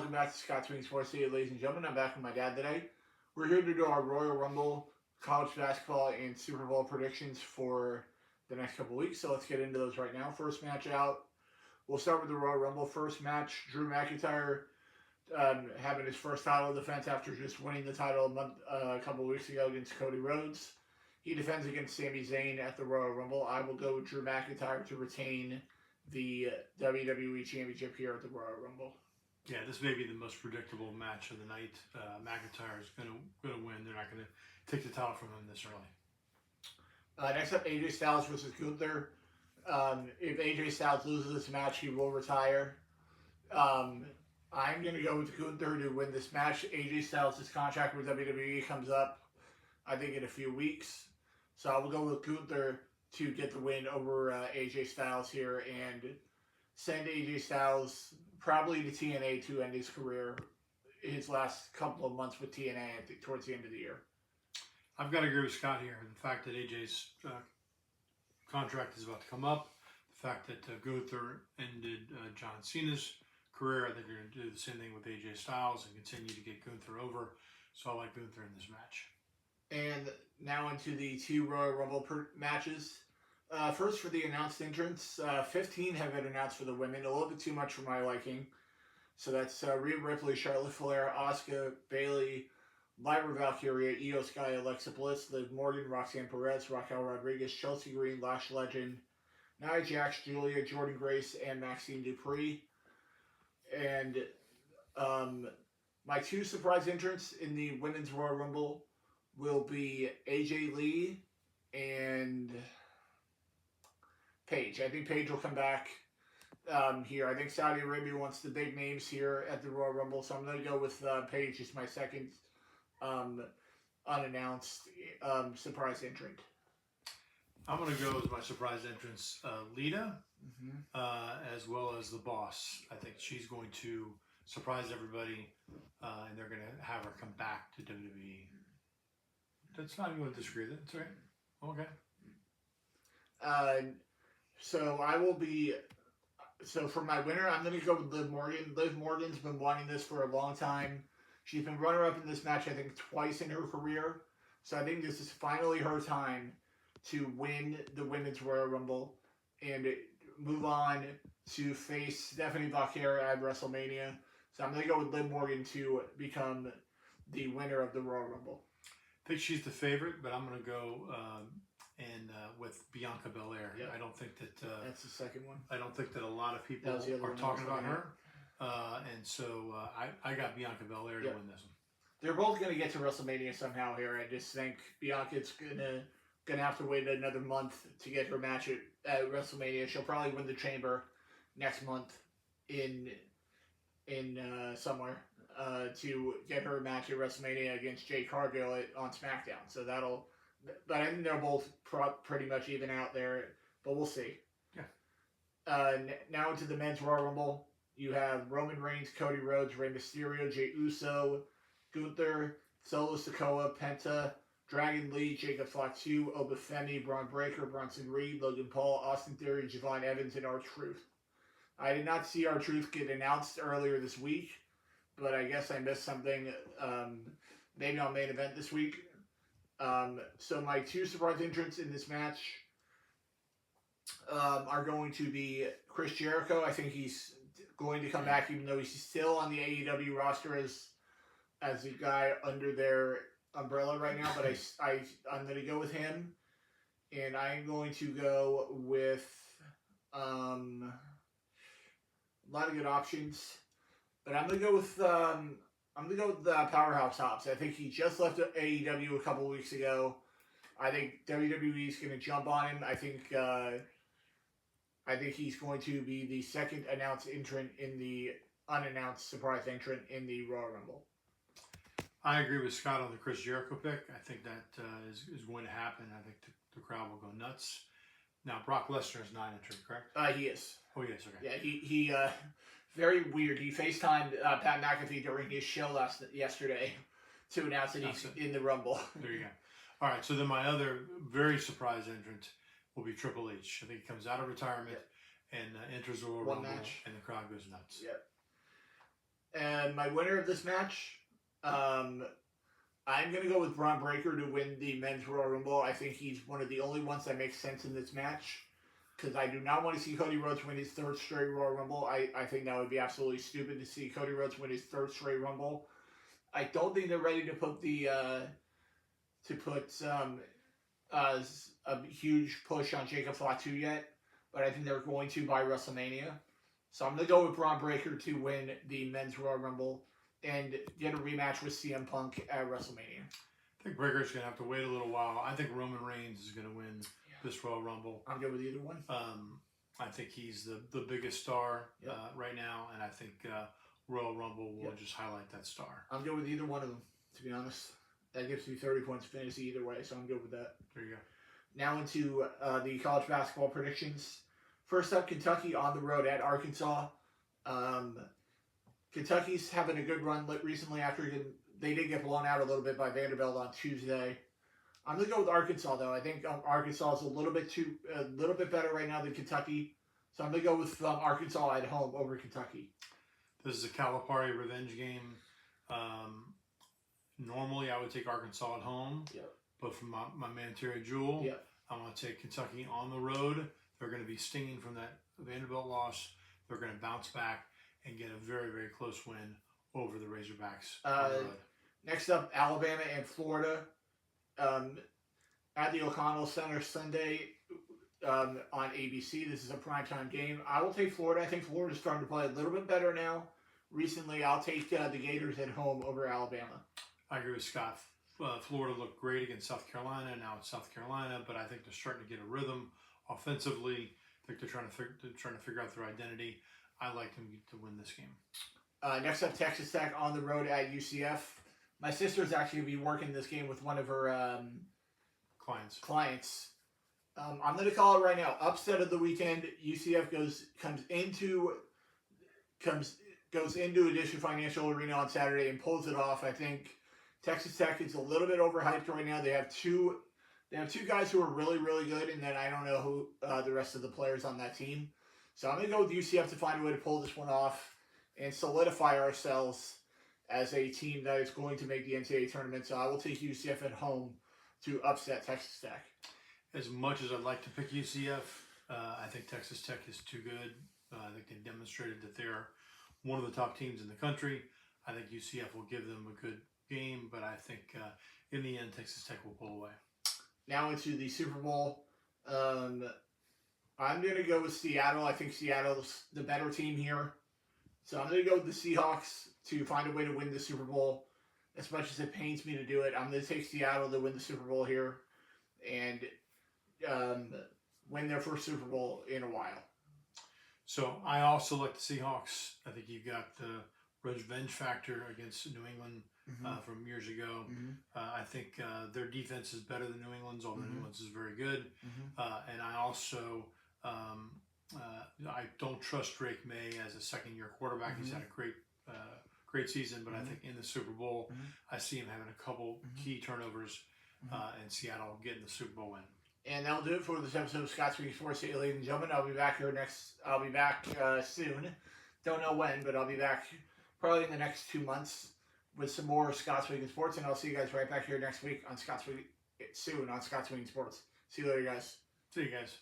welcome back to Scott Swing Sports City, ladies and gentlemen. I'm back with my dad today. We're here to do our Royal Rumble, college basketball, and Super Bowl predictions for the next couple weeks. So let's get into those right now. First match out, we'll start with the Royal Rumble. First match, Drew McIntyre having his first title defense after just winning the title a couple of weeks ago against Cody Rhodes. He defends against Sami Zayn at the Royal Rumble. I will go with Drew McIntyre to retain the WWE Championship here at the Royal Rumble. Yeah, this may be the most predictable match of the night. McIntyre is going to win. They're not going to take the title from him this early. Next up, AJ Styles versus Gunther. If AJ Styles loses this match, he will retire. I'm going to go with Gunther to win this match. AJ Styles' contract with WWE comes up, I think, in a few weeks. So I will go with Gunther to get the win over AJ Styles here and send AJ Styles probably to TNA to end his career, his last couple of months with TNA towards the end of the year. I've got to agree with Scott here. The fact that AJ's contract is about to come up, the fact that Gunther ended John Cena's career, I think they're going to do the same thing with AJ Styles and continue to get Gunther over. So I like Gunther in this match. And now into the two Royal Rumble matches. First, for the announced entrants, 15 have been announced for the women, a little bit too much for my liking. So that's Rhea Ripley, Charlotte Flair, Asuka, Bayley, Lyra Valkyria, Io Sky, Alexa Bliss, Liv Morgan, Roxanne Perez, Raquel Rodriguez, Chelsea Green, Lash Legend, Nia Jax, Julia, Jordan Grace, and Maxine Dupree. And my two surprise entrants in the Women's Royal Rumble will be AJ Lee and Paige. I think Paige will come back here. I think Saudi Arabia wants the big names here at the Royal Rumble, so I'm going to go with Paige as my second unannounced surprise entrant. I'm going to go as my surprise entrance, Lita, as well as the Boss. I think she's going to surprise everybody, and they're going to have her come back to WWE. That's not even going to disagree with it. That's right. Okay. So I will be. So for my winner, I'm going to go with Liv Morgan. Liv Morgan's been wanting this for a long time. She's been runner-up in this match, I think, twice in her career. So I think this is finally her time to win the Women's Royal Rumble and move on to face Stephanie Vaquera at WrestleMania. So I'm going to go with Liv Morgan to become the winner of the Royal Rumble. I think she's the favorite, but I'm going to go with Bianca Belair. Yep. I don't think that that's the second one. I don't think that a lot of people are talking about her, and so I got Bianca Belair to win this one. They're both going to get to WrestleMania somehow here. I just think Bianca's gonna have to wait another month to get her match at WrestleMania. She'll probably win the Chamber next month in somewhere to get her match at WrestleMania against Jade Cargill on SmackDown. So but I think they're both pretty much even out there, but we'll see. Yeah. Now into the Men's Royal Rumble. You have Roman Reigns, Cody Rhodes, Rey Mysterio, Jey Uso, Gunther, Solo Sikoa, Penta, Dragon Lee, Jacob Fatu, Oba Femi, Braun Breaker, Bronson Reed, Logan Paul, Austin Theory, Javon Evans, and R-Truth. I did not see R-Truth get announced earlier this week, but I guess I missed something maybe on Main Event this week. So my two surprise entrants in this match are going to be Chris Jericho. I think he's going to come back, even though he's still on the AEW roster as a guy under their umbrella right now. But I'm going to go with him, and I'm going to go with a lot of good options. But I'm going to go with Powerhouse Hobbs. I think he just left AEW a couple weeks ago. I think WWE is going to jump on him. I think he's going to be the second announced entrant in the unannounced surprise entrant in the Royal Rumble. I agree with Scott on the Chris Jericho pick. I think that is going to happen. I think the crowd will go nuts. Now, Brock Lesnar is not entered, correct? He is. Oh, yes, okay. Yeah, he very weird. He FaceTimed Pat McAfee during his show yesterday to announce that he's in the Rumble. There you go. All right, so then my other very surprise entrant will be Triple H. I think he comes out of retirement and enters the Royal Rumble, and the crowd goes nuts. Yep. And my winner of this match, I'm going to go with Braun Breaker to win the Men's Royal Rumble. I think he's one of the only ones that makes sense in this match. Because I do not want to see Cody Rhodes win his third straight Royal Rumble. I think that would be absolutely stupid to see Cody Rhodes win his third straight Rumble. I don't think they're ready to put a huge push on Jacob Fatu yet, but I think they're going to by WrestleMania. So I'm going to go with Braun Breaker to win the Men's Royal Rumble and get a rematch with CM Punk at WrestleMania. I think Breaker's going to have to wait a little while. I think Roman Reigns is going to win this Royal Rumble. I'm good with either one. I think he's the biggest star Yep. right now, and I think Royal Rumble will just highlight that star. I'm good with either one of them, to be honest. That gives me 30 points fantasy either way, so I'm good with that. There you go. Now into the college basketball predictions. First up, Kentucky on the road at Arkansas. Kentucky's having a good run recently after they did get blown out a little bit by Vanderbilt on Tuesday. I'm going to go with Arkansas, though. I think Arkansas is a little bit better right now than Kentucky. So I'm going to go with Arkansas at home over Kentucky. This is a Calipari revenge game. Normally, I would take Arkansas at home. Yep. But from my man Terry Jewell, Yep. I'm going to take Kentucky on the road. They're going to be stinging from that Vanderbilt loss. They're going to bounce back and get a very, very close win over the Razorbacks on the road. Next up, Alabama and Florida at the O'Connell Center Sunday on ABC. This is a primetime game. I will take Florida. I think Florida's starting to play a little bit better now. Recently, I'll take the Gators at home over Alabama. I agree with Scott. Florida looked great against South Carolina. Now it's South Carolina, but I think they're starting to get a rhythm offensively. I think they're trying to figure out their identity. I like them to win this game. Next up, Texas Tech on the road at UCF. My sister's actually going to be working this game with one of her clients. I'm going to call it right now. Upset of the weekend. UCF goes into Edition Financial Arena on Saturday and pulls it off. I think Texas Tech is a little bit overhyped right now. They have two guys who are really, really good, and then I don't know who the rest of the players on that team. So I'm going to go with UCF to find a way to pull this one off and solidify ourselves as a team that is going to make the NCAA tournament. So I will take UCF at home to upset Texas Tech. As much as I'd like to pick UCF, I think Texas Tech is too good. I think they've demonstrated that they're one of the top teams in the country. I think UCF will give them a good game, but I think in the end, Texas Tech will pull away. Now into the Super Bowl. I'm going to go with Seattle. I think Seattle's the better team here. So I'm going to go with the Seahawks to find a way to win the Super Bowl. As much as it pains me to do it, I'm going to take Seattle to win the Super Bowl here and win their first Super Bowl in a while. So I also like the Seahawks. I think you've got the revenge factor against New England from years ago. I think their defense is better than New England's, although New England's is very good. And I also I don't trust Drake May as a second-year quarterback. He's had a great season, but I think in the Super Bowl, I see him having a couple key turnovers, and Seattle getting the Super Bowl win. And that'll do it for this episode of Scott Speaking Sports. Ladies and gentlemen, I'll be back soon. Don't know when, but I'll be back probably in the next 2 months with some more Scott Speaking Sports, and I'll see you guys right back here next week on Scott Speaking Sports. See you later, guys. See you guys.